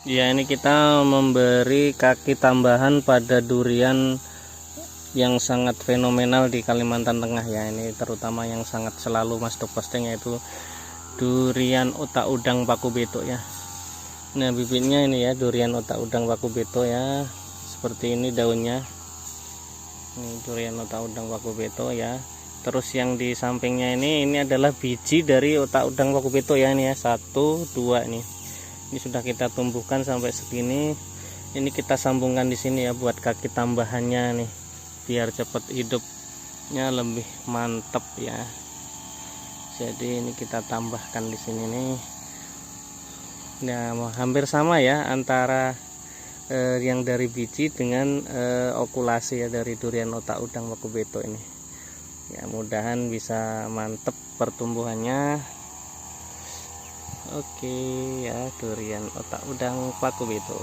Ya, ini kita memberi kaki tambahan pada durian yang sangat fenomenal di Kalimantan Tengah ya. Ini terutama yang sangat selalu Mas Dok posting, yaitu durian otak udang paku beto ya. Nah, bibitnya ini ya, durian otak udang paku beto ya. Seperti ini daunnya. Ini durian otak udang paku beto ya. Terus yang di sampingnya ini adalah biji dari otak udang paku beto ya, ini ya. 1 2 nih. Ini sudah kita tumbuhkan sampai segini. Ini kita sambungkan di sini ya buat kaki tambahannya nih, biar cepat hidupnya lebih mantap ya. Jadi ini kita tambahkan di sini nih. Nah, hampir sama ya antara yang dari biji dengan okulasi ya dari durian otak udang paku beto ini. Ya, mudahan bisa mantep pertumbuhannya. Oke ya, durian otak udang paku beto.